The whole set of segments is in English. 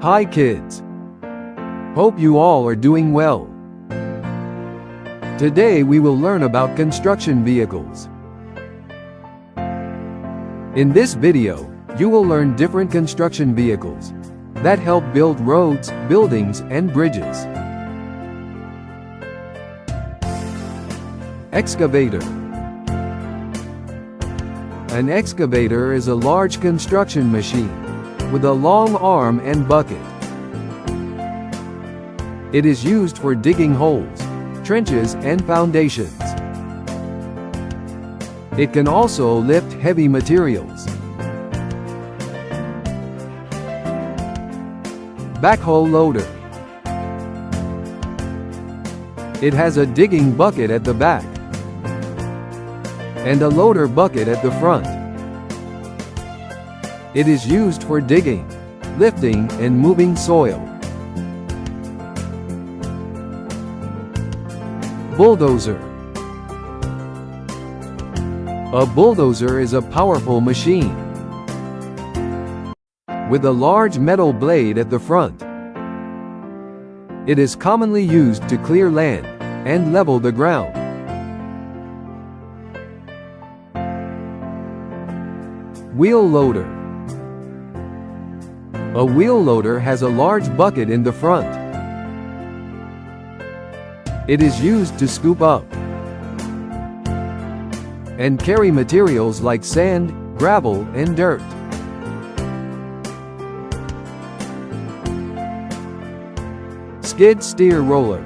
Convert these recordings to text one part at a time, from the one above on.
Hi kids! Hope you all are doing well. Today we will learn about construction vehicles. In this video, you will learn different construction vehicles that help build roads, buildings, and bridges. Excavator. An excavator is a large construction machine with a long arm and bucket. It is used for digging holes, trenches, and foundations. It can also lift heavy materials. Backhoe loader. It has a digging bucket at the back and a loader bucket at the front. It is used for digging, lifting, and moving soil. Bulldozer. A bulldozer is a powerful machine with a large metal blade at the front. It is commonly used to clear land and level the ground. Wheel loader. A wheel loader has a large bucket in the front. It is used to scoop up and carry materials like sand, gravel, and dirt. Skid steer roller.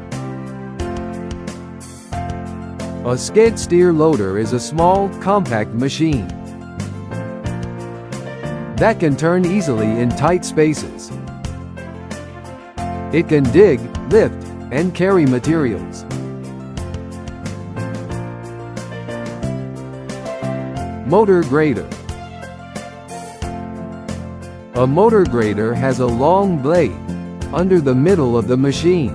A skid steer loader is a small, compact machine that can turn easily in tight spaces. It can dig, lift, and carry materials. Motor grader. A motor grader has a long blade under the middle of the machine.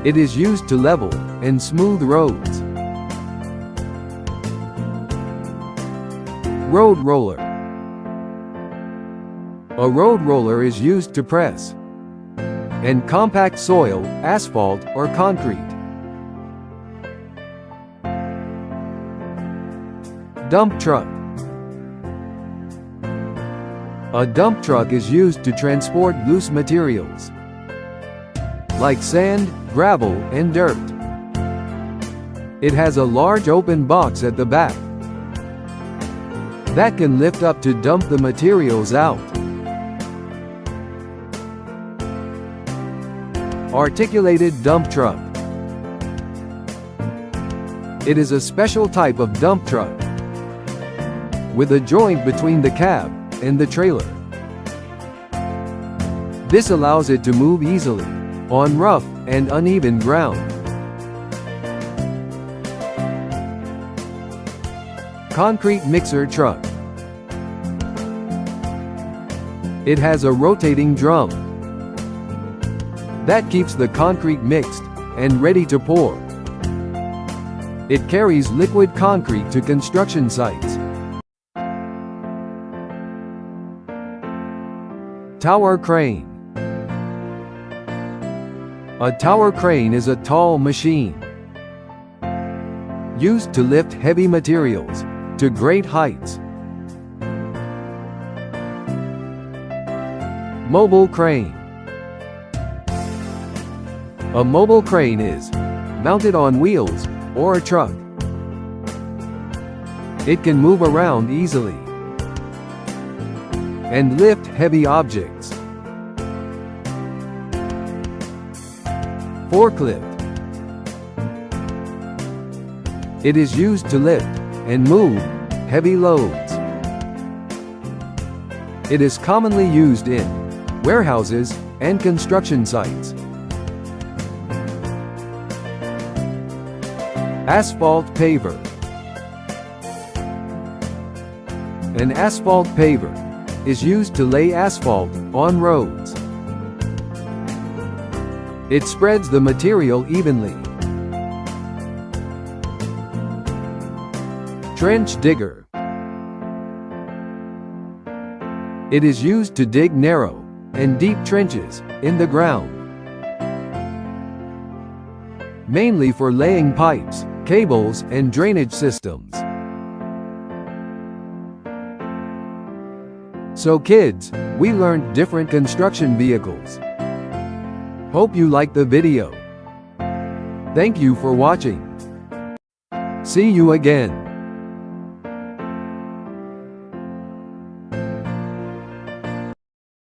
It is used to level and smooth roads. Road roller. A road roller is used to press and compact soil, asphalt, or concrete. Dump truck. A dump truck is used to transport loose materials like sand, gravel, and dirt. It has a large open box at the back that can lift up to dump the materials out. Articulated dump truck. It is a special type of dump truck with a joint between the cab and the trailer. This allows it to move easily on rough and uneven ground. Concrete mixer truck. It has a rotating drum that keeps the concrete mixed and ready to pour. It carries liquid concrete to construction sites. Tower crane. A tower crane is a tall machine used to lift heavy materials to great heights. Mobile crane. A mobile crane is mounted on wheels or a truck. It can move around easily and lift heavy objects. Forklift. It is used to lift and move heavy loads. It is commonly used in warehouses and construction sites. Asphalt paver. An asphalt paver is used to lay asphalt on roads. It spreads the material evenly. Trench digger. It is used to dig narrow and deep trenches in the ground, mainly for laying pipes, cables, and drainage systems. So kids, we learned different construction vehicles. Hope you liked the video. Thank you for watching. See you again.